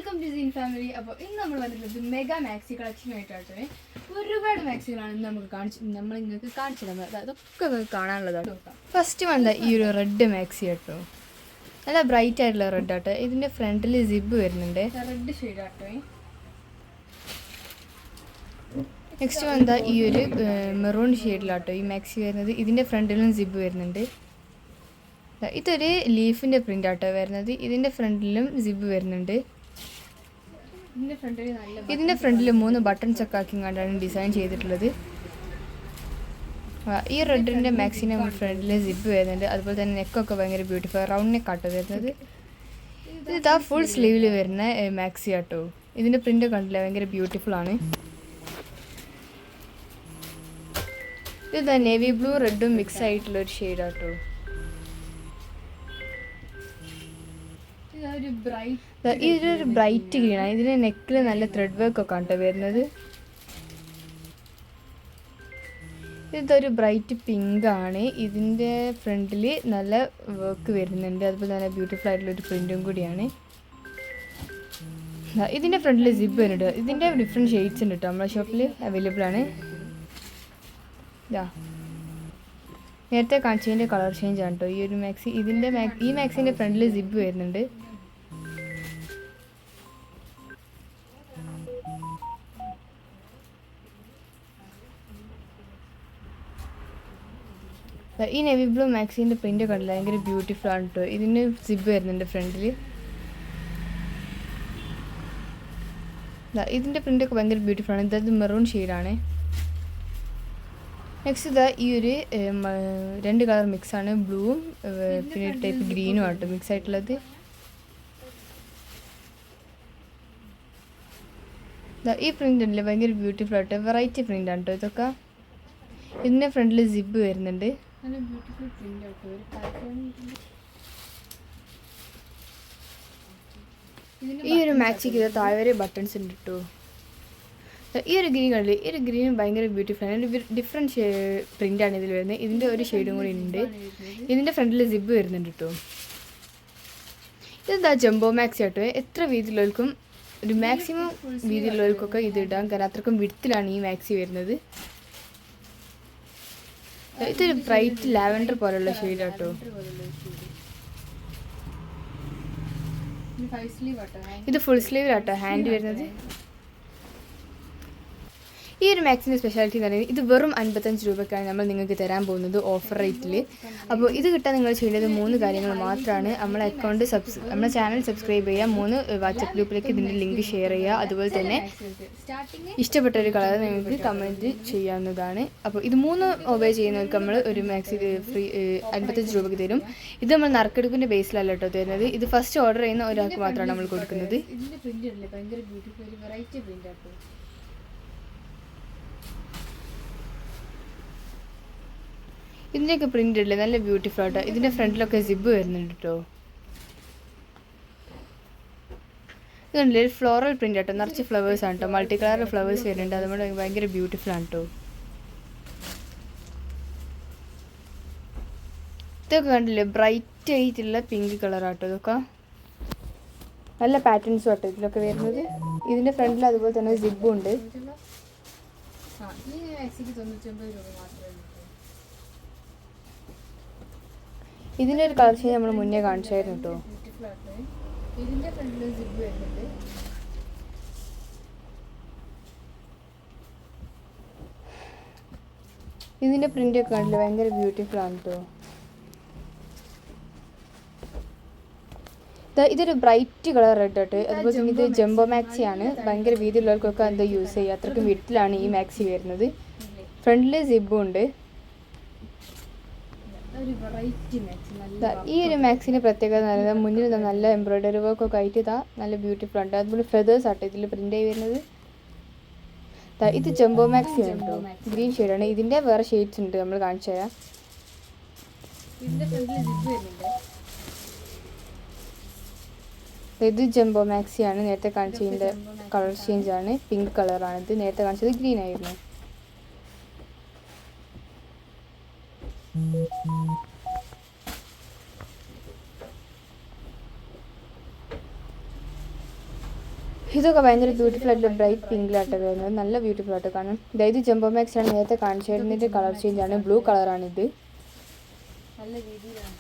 Welcome two scene family. അപ്പോൾ ഇന്ന് നമ്മൾ വന്നിട്ടുള്ളത് മെഗാ മാക്സി കളക്ഷനുമായിട്ടാണ്. ഒരുപാട് മാക്സികളാണ് ഇന്ന് നമ്മൾ നിങ്ങൾക്ക് കാണിച്ചു തന്നത്. അതൊക്കെ കാണാനുള്ളതാണ്. ഫസ്റ്റ് വന്ന ഈ ഒരു റെഡ് മാക്സി കേട്ടോ, നല്ല ബ്രൈറ്റ് ആയിട്ടുള്ള റെഡ് ആട്ടോ. ഇതിൻ്റെ ഫ്രണ്ടിൽ സിബ് വരുന്നുണ്ട്, റെഡ് ഷെയ്ഡ് ആട്ടോ. നെക്സ്റ്റ് വന്ന ഈ ഒരു മെറൂൺ ഷെയ്ഡിലാട്ടോ ഈ മാക്സി വരുന്നത്. ഇതിൻ്റെ ഫ്രണ്ടിലും സിബ് വരുന്നുണ്ട്. ഇതൊരു ലീഫിൻ്റെ പ്രിൻ്റ് ആട്ടോ വരുന്നത്. ഇതിൻ്റെ ഫ്രണ്ടിലും സിബ് വരുന്നുണ്ട്. ഇതിൻ്റെ ഫ്രണ്ടിൽ 3 ബട്ടൺസ് ഒക്കെ ആക്കി കണ്ടാണ് ഡിസൈൻ ചെയ്തിട്ടുള്ളത്. ഈ റെഡിൻ്റെ മാക്സിൻ്റെ ഫ്രണ്ടിൽ സിബ് വരുന്നുണ്ട്. അതുപോലെ തന്നെ നെക്കൊക്കെ ഭയങ്കര ബ്യൂട്ടിഫുൾ റൗണ്ട് നെക്കാട്ടോ വരുന്നത്. ഇതാ ഫുൾ സ്ലീവിൽ വരുന്ന മാക്സി ആട്ടോ. ഇതിൻ്റെ പ്രിൻ്റ് കണ്ടില്ല, ഭയങ്കര ബ്യൂട്ടിഫുൾ ആണ്. ഇതാ നേവി ബ്ലൂ റെഡും മിക്സ് ആയിട്ടുള്ള ഒരു ഷെയ്ഡ് ആട്ടോ. ഇതൊരു ബ്രൈറ്റ് ഗ്രീൻ ആണ്. ഇതിൻ്റെ നെക്കിൽ നല്ല ത്രെഡ് വർക്ക് ഒക്കെ ആണ് വരുന്നത്. ഇതൊരു ബ്രൈറ്റ് പിങ്ക് ആണ്. ഇതിൻ്റെ ഫ്രണ്ടിൽ നല്ല വർക്ക് വരുന്നുണ്ട്. അതുപോലെ നല്ല ബ്യൂട്ടിഫുൾ ആയിട്ടുള്ള ഒരു പ്രിൻറ്റും കൂടിയാണ്. ഇതിൻ്റെ ഫ്രണ്ടിൽ സിബ് വരുന്നുണ്ട്. ഇതിൻ്റെ ഡിഫറെൻറ്റ് ഷെയ്ഡ്സ് ഉണ്ട് കേട്ടോ, നമ്മുടെ ഷോപ്പിൽ അവൈലബിൾ ആണ്. നേരത്തെ കാണിച്ചതിൻ്റെ കളർ ചേഞ്ച് ആണ് കേട്ടോ ഈ ഒരു മാക്സി. ഈ മാക്സിൻ്റെ ഫ്രണ്ടിൽ സിബ് വരുന്നുണ്ട്. ഈ നേവി ബ്ലൂ മാക്സിൻ്റെ പ്രിൻ്റ് കണ്ടില്ല, ഭയങ്കര ബ്യൂട്ടിഫുൾ ആണ് കേട്ടോ. ഇതിന് സിബ് വരുന്നുണ്ട് ഫ്രണ്ടിൽ. ഇതിൻ്റെ പ്രിൻ്റൊക്കെ ഭയങ്കര ബ്യൂട്ടിഫുൾ ആണ്. ഇതത് മെറൂൺ ഷെയ്ഡാണ്. നെക്സ്റ്റ് ഇതാ ഈ ഒരു 2 കളർ മിക്സാണ്, ബ്ലൂവും പിന്നെ ടൈപ്പ് ഗ്രീനും ആട്ടോ മിക്സ് ആയിട്ടുള്ളത്. ഈ പ്രിൻ്റ് ഉണ്ടല്ലേ ഭയങ്കര ബ്യൂട്ടിഫുൾ ആട്ടോ, വെറൈറ്റി പ്രിൻ്റ് ആണ് കേട്ടോ ഇതൊക്കെ. ഇതിൻ്റെ ഫ്രണ്ടിൽ സിബ് വരുന്നുണ്ട്. നല്ല ബ്യൂട്ടിഫുൾ പ്രിൻ്റ് ആട്ടോ. ഈ ഒരു മാക്സിക്ക് ഇത് താഴെ വരെ ബട്ടൺസ് ഉണ്ട് കേട്ടോ. ഈ ഒരു ഗ്രീൻ കണ്ടില്ലേ, ഈ ഒരു ഗ്രീൻ ഭയങ്കര ബ്യൂട്ടിഫുൾ ആണ്. ഡിഫറെൻറ്റ് പ്രിൻ്റാണ് ഇതിൽ വരുന്നത്. ഇതിൻ്റെ ഒരു ഷെയ്ഡും കൂടി ഉണ്ട്. ഇതിൻ്റെ ഫ്രണ്ടിൽ സിബ് വരുന്നുണ്ട് കേട്ടോ. ഇതെന്താ ജംബോ മാക്സി ആട്ടോ. എത്ര വീതിയുള്ളവർക്കും ഒരു മാക്സിമം വീതിയുള്ളവർക്കൊക്കെ ഇത് ഇടാം, കാരണം അത്രക്കും വിഡ്ത്തിലാണ് ഈ മാക്സി വരുന്നത്. ഇതൊരു ബ്രൈറ്റ് ലാവൻഡർ പോലുള്ള ഷെയ്ഡ് ആട്ടോ. ഇത് ഫുൾ സ്ലീവിലാട്ടോ ഹാൻഡ് വരുന്നത്. ഈ ഒരു മാക്സിൻ്റെ സ്പെഷ്യാലിറ്റി എന്ന് പറയുന്നത് ഇത് വെറും 55 രൂപയ്ക്കാണ് നമ്മൾ നിങ്ങൾക്ക് തരാൻ പോകുന്നത് ഓഫർ റേറ്റിൽ. അപ്പോൾ ഇത് കിട്ടാൻ നിങ്ങൾ ചെയ്യേണ്ടത് 3 കാര്യങ്ങൾ മാത്രമാണ്. നമ്മളെ നമ്മുടെ ചാനൽ സബ്സ്ക്രൈബ് ചെയ്യുക, 3 വാട്സപ്പ് ഗ്രൂപ്പിലേക്ക് ഇതിൻ്റെ ലിങ്ക് ഷെയർ ചെയ്യുക, അതുപോലെ തന്നെ ഇഷ്ടപ്പെട്ട ഒരു കളർ നിങ്ങൾക്ക് കമൻറ്റ് ചെയ്യാവുന്നതാണ്. അപ്പോൾ ഇത് 3 ഒബേ ചെയ്യുന്നവർക്ക് നമ്മൾ ഒരു മാക്സി ഫ്രീ 55 രൂപയ്ക്ക് തരും. ഇത് നമ്മൾ നറുക്കെടുപ്പിൻ്റെ ബേസിലല്ല കേട്ടോ തരുന്നത്. ഇത് ഫസ്റ്റ് ഓർഡർ ചെയ്യുന്ന ഒരാൾക്ക് മാത്രമാണ് നമ്മൾ കൊടുക്കുന്നത്. ഇതിൻ്റെ പ്രിൻ്റ് അല്ലേ ഭയങ്കര ബ്യൂട്ടിഫുൾ, ഒരു വെറൈറ്റി പ്രിൻ്റ് ആട്ടോ. ഇതിൻ്റെയൊക്കെ പ്രിൻ്റ് ഇല്ലേ നല്ല ബ്യൂട്ടിഫുൾ ആട്ടോ. ഇതിൻ്റെ ഫ്രണ്ടിലൊക്കെ സിബ് വരുന്നുണ്ട് കേട്ടോ. ഇതുണ്ടല്ലേ ഒരു ഫ്ലോറൽ പ്രിൻ്റ് ആട്ടോ, നിറച്ച് ഫ്ലവേഴ്സ് ആണ് കേട്ടോ, മൾട്ടി കളർ ഫ്ലവേഴ്സ് വരുന്നുണ്ട്. അതുകൊണ്ട് ഭയങ്കര ബ്യൂട്ടിഫുൾ ആണ് കേട്ടോ. ഇതൊക്കെ കണ്ടില്ലേ ബ്രൈറ്റ് ആയിട്ടുള്ള പിങ്ക് കളർ ആട്ടോ. ഇതൊക്കെ നല്ല പാറ്റേൺസും ആട്ടോ ഇതിലൊക്കെ വരുന്നത്. ഇതിൻ്റെ ഫ്രണ്ടിൽ അതുപോലെ തന്നെ സിബും ഉണ്ട്. ഇതിൻ്റെ ഒരു കളർ ചേഞ്ച് നമ്മൾ മുന്നേ കാണിച്ചായിരുന്നു കേട്ടോ. ഇതിൻ്റെ ഫ്രണ്ടിൽ സിബ് വരുന്നുണ്ട്. ഇതിൻ്റെ പ്രിൻ്റ് ഒക്കെ കണ്ടില്ല, ഭയങ്കര ബ്യൂട്ടിഫുൾ ആണ് കേട്ടോ. ഇതൊരു ബ്രൈറ്റ് കളർ റെഡ് ആട്ടോ. അതുപോലെ തന്നെ ഇത് ജംബോ മാക്സി ആണ്. ഭയങ്കര വീതിയുള്ളവർക്കൊക്കെ എന്താ യൂസ് ചെയ്യുക, അത്രയ്ക്കും വിട്ടിലാണ് ഈ മാക്സി വരുന്നത്. ഫ്രണ്ടിൽ സിബും ഉണ്ട്. ഈ ഒരു മാക്സിൻ്റെ പ്രത്യേകത എന്ന് പറയുന്നത് മുന്നിൽ നല്ല എംബ്രോയ്ഡറി വർക്കൊക്കെ ആയിട്ട് ഇതാ നല്ല ബ്യൂട്ടിഫുൾ ഉണ്ട്. അതുപോലെ ഫെതേഴ്സ് ആട്ടോ ഇതിൽ പ്രിൻ്റ് ആയി വരുന്നത്. ഇത് ജംബോ മാക്സി ആണ് കേട്ടോ, ഗ്രീൻ ഷെയ്ഡാണ്. ഇതിൻ്റെ വേറെ ഷെയ്ഡ്സ് ഉണ്ട്, നമ്മൾ കാണിച്ചു തരാം. ഇത് ജംബോ മാക്സി ആണ്. നേരത്തെ കാണിച്ചതിൻ്റെ കളർ ചേഞ്ച് ആണ്, പിങ്ക് കളറാണ്. ഇത് നേരത്തെ കാണിച്ചത് ഗ്രീൻ ആയിരുന്നു. ഇതൊക്കെ ഭയങ്കര ബ്യൂട്ടിഫുൾ ആയിട്ടുള്ള ബ്രൈറ്റ് പിങ്കിലായിട്ട് വരുന്നത്, നല്ല ബ്യൂട്ടിഫുൾ ആയിട്ട് കാണാം. ഇത് ജംബോ മാക്സ് ആണ്, നേരത്തെ കാണിച്ചിരുന്നതിൻ്റെ കളർ ചേഞ്ച് ആണ്, ബ്ലൂ കളറാണിത്. നല്ല രീതിയിലാണ്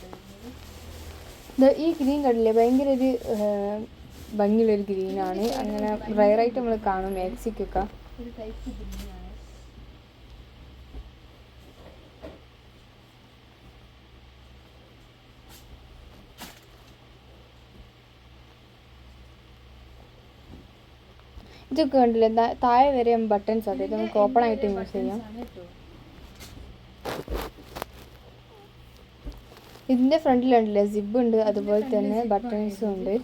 ഈ ഗ്രീൻ കണ്ടില്ലേ, ഭയങ്കര ഒരു ഭംഗിയുള്ളൊരു ഗ്രീനാണ്. അങ്ങനെ റയറായിട്ട് നമ്മൾ കാണും മാക്സിക്കൊക്കെ. ഒരു ടൈപ്പ് ഗ്രീനാണ്. ഇതൊക്കെ കണ്ടില്ലേ, താഴെ വരെ ബട്ടൺസ് ആണ്, ഇത് നമുക്ക് ഓപ്പൺ ആയിട്ട് യൂസ് ചെയ്യാം. ഇതിൻ്റെ ഫ്രണ്ടിലുണ്ടല്ലേ സിബ് ഉണ്ട്, അതുപോലെ തന്നെ ബട്ടൺസും ഉണ്ട്.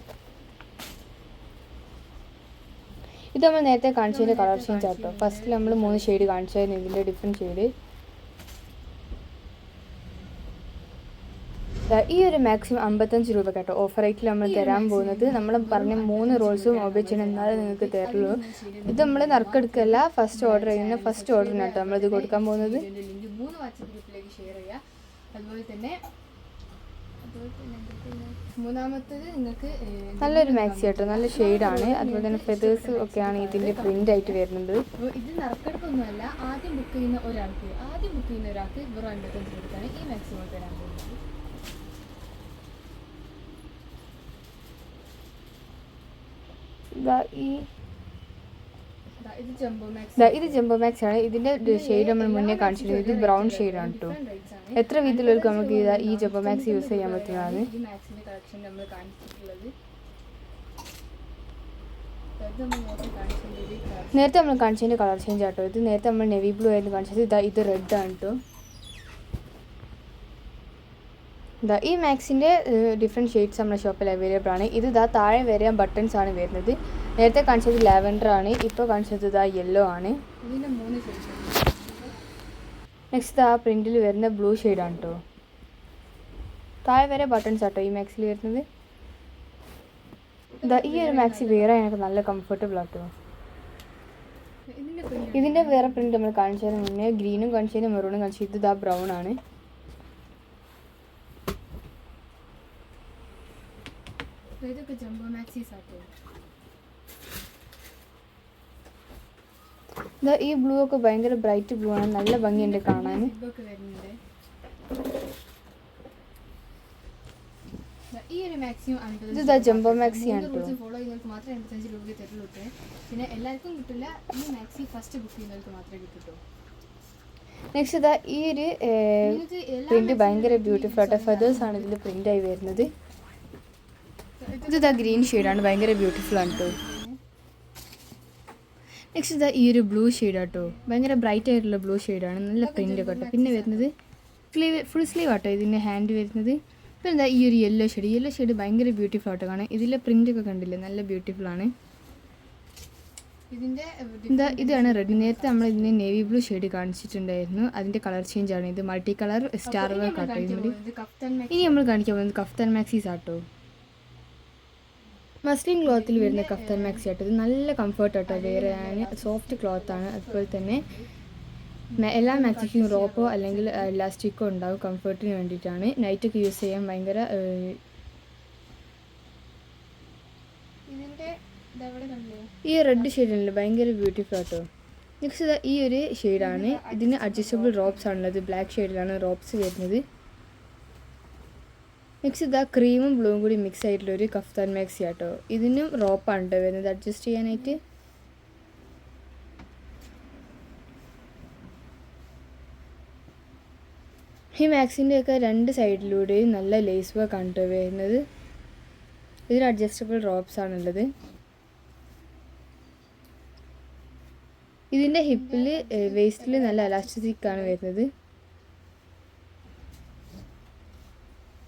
ഇത് നമ്മൾ നേരത്തെ കാണിച്ചതിൻ്റെ കളർ ചേഞ്ച് ആട്ടോ. ഫസ്റ്റിൽ നമ്മൾ 3 ഷെയ്ഡ് കാണിച്ചായിരുന്നു, ഇതിൻ്റെ ഡിഫറെൻറ്റ് ഷെയ്ഡ്. ഈ ഒരു മാക്സിമം 55 രൂപ കേട്ടോ ഓഫർ റേറ്റിൽ നമ്മൾ തരാൻ പോകുന്നത്. നമ്മൾ പറഞ്ഞ 3 റോൾസും ഉപയോഗിച്ചാൽ എന്നാലും നിങ്ങൾക്ക് തരുള്ളൂ. ഇത് നമ്മൾ നറുക്കെടുക്കല്ല, ഫസ്റ്റ് ഓർഡർ ചെയ്യുന്ന ഫസ്റ്റ് ഓർഡറിനാട്ടോ നമ്മളിത് കൊടുക്കാൻ പോകുന്നത്. 3 വാട്സ്ആപ്പ് ഗ്രൂപ്പിലേക്ക് ഷെയർ ചെയ്യുക. അതുപോലെ തന്നെ മൂന്നാമത്തേത് നിങ്ങൾക്ക് നല്ലൊരു മാക്സി ആട്ടോ, നല്ല ഷെയ്ഡാണ്. അതുപോലെ തന്നെ ഫെതേഴ്സ് ഒക്കെയാണ് ഇതിൻ്റെ പ്രിൻ്റ് ആയിട്ട് വരുന്നത്. അപ്പോൾ ഇത് നറുക്കെടുക്കൊന്നുമല്ല, ആദ്യം ബുക്ക് ചെയ്യുന്ന ഒരാൾക്ക് വെറും 55 രൂപയ്ക്കാണ് ഈ മാക്സിമം തരാൻ പോകുന്നത്. ഇത് ജംബോ മാക്സ് ആണ്. ഇതിൻ്റെ ഷെയ്ഡ് നമ്മൾ മുന്നേ കാണിച്ചിട്ടുണ്ട്, ഇത് ബ്രൗൺ ഷെയ്ഡാണ് കേട്ടോ. എത്ര വീട്ടിലേക്ക് നമുക്ക് ഈ ജംബോ മാക്സ് യൂസ് ചെയ്യാൻ പറ്റുന്നതാണ്. നേരത്തെ നമ്മൾ കാണിച്ചതിൻ്റെ കളർ ചേഞ്ച് ആട്ടോ. ഇത് നേരത്തെ നമ്മൾ നെവി ബ്ലൂ ആയിരുന്നു കാണിച്ചത്, ഇത് റെഡ് ആണ് കേട്ടോ. ഈ മാക്സിൻ്റെ ഡിഫറെൻറ്റ് ഷെയ്ഡ്സ് നമ്മുടെ ഷോപ്പിൽ അവൈലബിൾ ആണ്. ഇത് താഴെ വരെ ബട്ടൺസ് ആണ് വരുന്നത്. നേരത്തെ കാണിച്ചത് ലാവൻഡർ ആണ്, ഇപ്പോൾ കാണിച്ചത് യെല്ലോ ആണ്. ഇതിൻ്റെ 3 ഷെയ്ഡ്സ്. നെക്സ്റ്റ് പ്രിൻറ്റിൽ വരുന്ന ബ്ലൂ ഷെയ്ഡാണ് കേട്ടോ. താഴെ വരെ ബട്ടൺസ് ആട്ടോ ഈ മാക്സിൽ വരുന്നത്. ഈ ഒരു മാക്സി വേറെ എനിക്ക് നല്ല കംഫർട്ടബിൾ ആട്ടോ. ഇതിൻ്റെ വേറെ പ്രിൻറ്റ് നമ്മൾ കാണിച്ചതിന് മുന്നേ ഗ്രീനും കാണിച്ചതിന് മെറൂണും കാണിച്ചു. ഇത് ബ്രൗൺ ആണ്. ഇതൊക്കെ ജംബോ മാക്സീസ് ആട്ടോ. ഈ ബ്ലൂ ഒക്കെ ഭയങ്കര ബ്രൈറ്റ് ബ്ലൂ ആണ്, നല്ല ഭംഗിയുണ്ട് കാണാൻ. ഇത് ജംബോ മാക്സി ആണ് കേട്ടോ. ഫോളോ ചെയ്യുന്നവർക്ക് മാത്രമേ 85 രൂപയ്ക്ക് തരുള്ളൂ. പിന്നെ എല്ലാവർക്കും കിട്ടില്ല, ഈ മാക്സി ഫസ്റ്റ് ബുക്ക് ചെയ്യുന്നവർക്ക് മാത്രമേ കിട്ടുള്ളൂ. നെക്സ്റ്റ് ഈ ഒരു പ്രിന്റ് ഭയങ്കര ബ്യൂട്ടിഫുൾ ആട്ടോ. ഫെതേഴ്സ് ആണ് ഇതിൽ പ്രിന്റ് ആയി വരുന്നത്. ഇത് ഗ്രീൻ ഷെയ്ഡാണ്, ഭയങ്കര ബ്യൂട്ടിഫുൾ ആണ് കേട്ടോ. നെക്സ്റ്റ് ഈ ഒരു ബ്ലൂ ഷെയ്ഡാട്ടോ, ഭയങ്കര ബ്രൈറ്റ് ആയിട്ടുള്ള ബ്ലൂ ഷെയ്ഡാണ്, നല്ല പ്രിൻ്റ് കേട്ടോ. പിന്നെ വരുന്നത് ഫുൾ സ്ലീവ് ആട്ടോ ഇതിൻ്റെ ഹാൻഡ് വരുന്നത്. പിന്നെ ഈ ഒരു യെല്ലോ ഷെയ്ഡ് ഭയങ്കര ബ്യൂട്ടിഫുൾ ആട്ടോ കാണാൻ. ഇതിലെ പ്രിൻ്റൊക്കെ കണ്ടില്ലേ, നല്ല ബ്യൂട്ടിഫുൾ ആണ്. ഇതാണ് റെഡ്. നേരത്തെ നമ്മൾ ഇതിന് നേവി ബ്ലൂ ഷെയ്ഡ് കാണിച്ചിട്ടുണ്ടായിരുന്നു, അതിൻ്റെ കളർ ചേഞ്ച് ആണ്. ഇത് മൾട്ടി കളർ സ്റ്റാർ വർക്ക് ആട്ടോ. ഇനി നമ്മൾ കാണിക്കാൻ പോകുന്നത് കഫ്താൻ മാക്സീസ് ആട്ടോ. മസ്ലിൻ ക്ലോത്തിൽ വരുന്ന കഫ്താൻ മാക്സി ആട്ടോ. ഇത് നല്ല കംഫർട്ട് ആട്ടോ, വേറെ സോഫ്റ്റ് ക്ലോത്താണ്. അതുപോലെ തന്നെ എല്ലാ മാക്സിക്കും റോപ്പോ അല്ലെങ്കിൽ ഇലാസ്റ്റിക്കോ ഉണ്ടാവും, കംഫർട്ടിന് വേണ്ടിയിട്ടാണ്. നൈറ്റൊക്കെ യൂസ് ചെയ്യാൻ ഭയങ്കര ഈ റെഡ് ഷെയ്ഡാണല്ലോ, ഭയങ്കര ബ്യൂട്ടിഫുൾ ആട്ടോ. നെക്സ്റ്റ് ഈ ഒരു ഷെയ്ഡാണ്. ഇതിന് അഡ്ജസ്റ്റബിൾ റോപ്സ് ആണുള്ളത്, ബ്ലാക്ക് ഷെയ്ഡിലാണ് റോപ്സ് വരുന്നത്. നെക്സ്റ്റ് ക്രീമും ബ്ലൂവും കൂടി മിക്സ് ആയിട്ടുള്ളൊരു കഫ്താൻ മാക്സി ആട്ടോ. ഇതിനും റോപ്പാണ് കേട്ടോ വരുന്നത്, അഡ്ജസ്റ്റ് ചെയ്യാനായിട്ട്. ഈ മാക്സിൻ്റെയൊക്കെ 2 സൈഡിലൂടെയും നല്ല ലേസ് വർക്ക് ആണ് കേട്ടോ വരുന്നത്. ഇതിന് അഡ്ജസ്റ്റബിൾ റോപ്സ് ആണുള്ളത്. ഇതിൻ്റെ ഹിപ്പിൽ വേസ്റ്റിൽ നല്ല എലാസ്റ്റിക് ആണ് വരുന്നത്.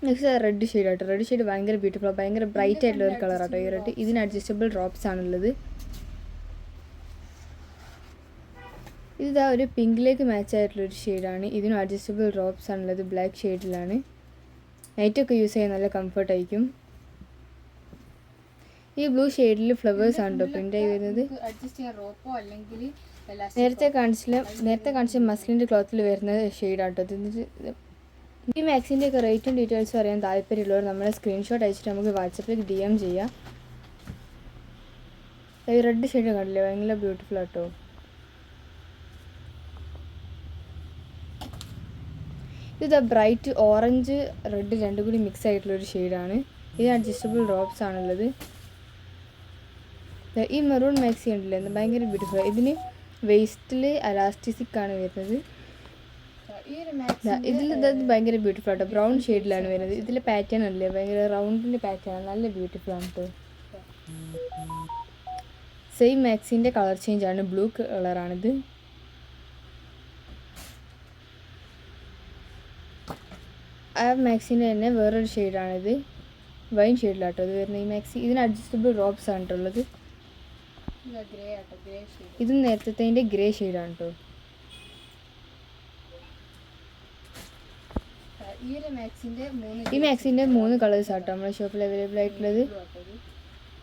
നെക്സ്റ്റ് റെഡ് ഷെയ്ഡ് ആട്ടോ. റെഡ് ഷെയ്ഡ് ഭയങ്കര ബ്യൂട്ടിഫുൾ, ഭയങ്കര ബ്രൈറ്റ് ആയിട്ടുള്ള ഒരു കളർ ആട്ടോ ഈ റെഡ്. ഇതിന് അഡ്ജസ്റ്റബിൾ ഡ്രോപ്സ് ആണുള്ളത്. ഇത് ഒരു പിങ്കിലേക്ക് മാച്ച് ആയിട്ടുള്ളൊരു ഷെയ്ഡാണ്. ഇതിനും അഡ്ജസ്റ്റബിൾ ഡ്രോപ്സ് ആണുള്ളത്, ബ്ലാക്ക് ഷെയ്ഡിലാണ്. നൈറ്റൊക്കെ യൂസ് ചെയ്യാൻ നല്ല കംഫർട്ടായിരിക്കും. ഈ ബ്ലൂ ഷെയ്ഡിൽ ഫ്ലവേഴ്സ് ആണ് കേട്ടോ പ്രിൻ്റ് ആയി വരുന്നത്. അഡ്ജസ്റ്റ് ചെയ്യാൻ റോപ്പോ അല്ലെങ്കിൽ നേരത്തെ കാണിച്ച മസ്ലിൻ്റെ ക്ലോത്തിൽ വരുന്ന ഷെയ്ഡാട്ടോ. ഈ മാക്സിൻ്റെ ഒക്കെ റേറ്റും ഡീറ്റെയിൽസും അറിയാൻ താല്പര്യമുള്ളവർ നമ്മളെ സ്ക്രീൻഷോട്ട് അയച്ചിട്ട് നമുക്ക് വാട്സപ്പിൽ DM ചെയ്യാം. ഈ റെഡ് ഷെയ്ഡ് കണ്ടില്ലേ, ഭയങ്കര ബ്യൂട്ടിഫുൾ ആട്ടോ. ഇത് ബ്രൈറ്റ് ഓറഞ്ച് റെഡ് രണ്ടും കൂടി മിക്സ് ആയിട്ടുള്ളൊരു ഷെയ്ഡാണ്. ഇത് അഡ്ജസ്റ്റബിൾ റോബ്സ് ആണുള്ളത്. ഈ മെറൂൺ മാക്സി ഉണ്ടല്ലേ, ഭയങ്കര ബ്യൂട്ടിഫുൾ. ഇതിന് വേസ്റ്റിൽ അലാസ്റ്റിസിക് ആണ് വരുന്നത്. ഇതിൽ ഇത് ഭയങ്കര ബ്യൂട്ടിഫുൾ ആട്ടോ. ബ്രൗൺ ഷെയ്ഡിലാണ് വരുന്നത്. ഇതിലെ പാറ്റേൺ അല്ലേ, ഭയങ്കര റൗണ്ടിൻ്റെ പാറ്റേൺ ആണ്, നല്ല ബ്യൂട്ടിഫുൾ ആണ് കേട്ടോ. സെയിം മാക്സിൻ്റെ കളർ ചേഞ്ച് ആണ്, ബ്ലൂ കളറാണിത്. ആ മാക്സിൻ്റെ തന്നെ വേറൊരു ഷെയ്ഡാണിത്, വൈൻ ഷെയ്ഡിലാട്ടോ ഇത് വരുന്നത് ഈ മാക്സി. ഇതിന് അഡ്ജസ്റ്റബിൾ റോബ്സ് ആണ് കേട്ടുള്ളത്. ഇത് നേരത്തെ ഗ്രേ ഷെയ്ഡാണ് കേട്ടോ. ഈ മാക്സിൻ്റെ 3 കളേഴ്സ് ആട്ടോ നമ്മുടെ ഷോപ്പിൽ അവൈലബിൾ ആയിട്ടുള്ളത്.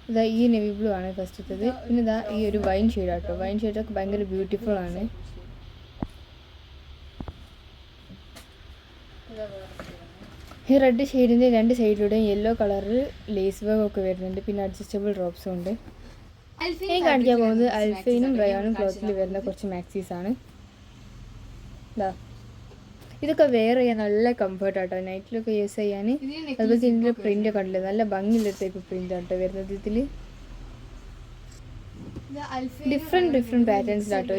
ഇതാ ഈ നെവി ബ്ലൂ ആണ് ഫസ്റ്റത്തത്. പിന്നെ ഇതാ ഈ ഒരു വൈൻ ഷെയ്ഡാട്ടോ. വൈൻ ഷെയ്ഡൊക്കെ ഭയങ്കര ബ്യൂട്ടിഫുൾ ആണ്. ഈ റെഡ് ഷെയ്ഡിൻ്റെ 2 സൈഡിലൂടെയും യെല്ലോ കളറിൽ ലേസ് വർക്ക് ഒക്കെ വരുന്നുണ്ട്. പിന്നെ അഡ്ജസ്റ്റബിൾ ഡ്രോപ്സും ഉണ്ട്. ഇനി കാണിക്കാൻ പോകുന്നത് അൽഫൈനും റയോണും ക്ലോത്തിൽ വരുന്ന കുറച്ച് മാക്സീസാണ്. ഇതാ ഇതൊക്കെ വെയർ ചെയ്യാൻ നല്ല കംഫർട്ടാട്ടോ, നൈറ്റിലൊക്കെ യൂസ് ചെയ്യാൻ. അതുപോലെ ഇതിൻ്റെ പ്രിൻ്റ് ഒക്കെ ഉണ്ടല്ലോ, നല്ല ഭംഗിയുള്ള ടൈപ്പ് പ്രിൻ്റ് ആട്ടോ വരുന്നത്. ഇതിൽ ഡിഫറെൻറ്റ് പാറ്റേൺസിലാട്ടോ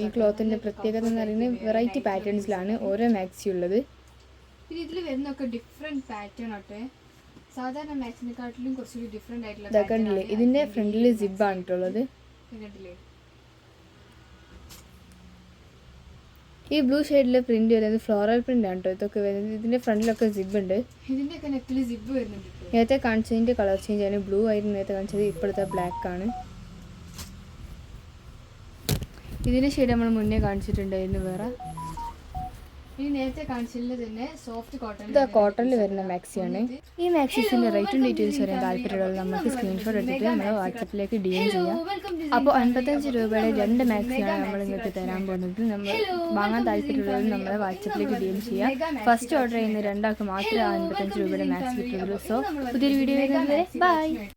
ഈ ക്ലോത്തിൻ്റെ പ്രത്യേകത എന്ന് പറയുന്നത് വെറൈറ്റി പാറ്റേൺസിലാണ് ഓരോ മാക്സി ഉള്ളത്. പിന്നെ ഇതിൽ വരുന്നൊക്കെ ഡിഫറെൻറ്റ് പാറ്റേൺ ആട്ടെ, സാധാരണ മാക്സിനെക്കാട്ടിലും കുറച്ചുകൂടി ഡിഫറെൻ്റ് ആയിട്ടുള്ള കണ്ടില്ലേ. ഇതിൻ്റെ ഫ്രണ്ടിൽ സിബാണ് കേട്ടുള്ളത്. കണ്ടില്ലേ ഈ ബ്ലൂ ഷെയ്ഡിലെ പ്രിന്റ് വരുന്നത് ഫ്ലോറൽ പ്രിന്റ് ആണ് കേട്ടോ. ഇതൊക്കെ വരുന്നത് ഇതിൻ്റെ ഫ്രണ്ടിലൊക്കെ സിബ് ഉണ്ട്. ഇതിൻ്റെയൊക്കെ നെക്കിൽ സിബ് വരുന്നുണ്ട്. നേരത്തെ കാണിച്ചതിൻ്റെ കളർ ചേഞ്ച് ആണ്, ബ്ലൂ ആയിരുന്നു നേരത്തെ കാണിച്ചത്, ഇപ്പോഴത്തെ ബ്ലാക്ക് ആണ്. ഇതിൻ്റെ ഷെയ്ഡ് നമ്മൾ മുന്നേ കാണിച്ചിട്ടുണ്ടായിരുന്നു വേറെ. ഇനി നേരത്തെ കാണിച്ചതിൽ തന്നെ സോഫ്റ്റ് കോട്ടൺ, ഇത് കോട്ടണിൽ വരുന്ന മാക്സിയാണ്. ഈ മാക്സീസിൻ്റെ റേറ്റും ഡീറ്റെയിൽസ് വരാൻ താല്പര്യമുള്ളത് നമുക്ക് സ്ക്രീൻഷോട്ട് എടുത്തിട്ട് നമ്മൾ വാട്സപ്പിലേക്ക് DM ചെയ്യാം. അപ്പോൾ 55 രൂപയുടെ 2 മാക്സിയാണ് നമ്മൾ നിങ്ങൾക്ക് തരാൻ പോകുന്നത്. നമ്മൾ വാങ്ങാൻ താല്പര്യമുള്ളത് നമ്മളെ വാട്സപ്പിലേക്ക് DM ചെയ്യാം. ഫസ്റ്റ് ഓർഡർ ചെയ്യുന്ന 2 ആൾക്ക് മാത്രമേ 55 രൂപയുടെ മാക്സി കിട്ടുള്ളൂ. സോ പുതിയൊരു വീഡിയോ വരുന്നത് വരെ ബൈ.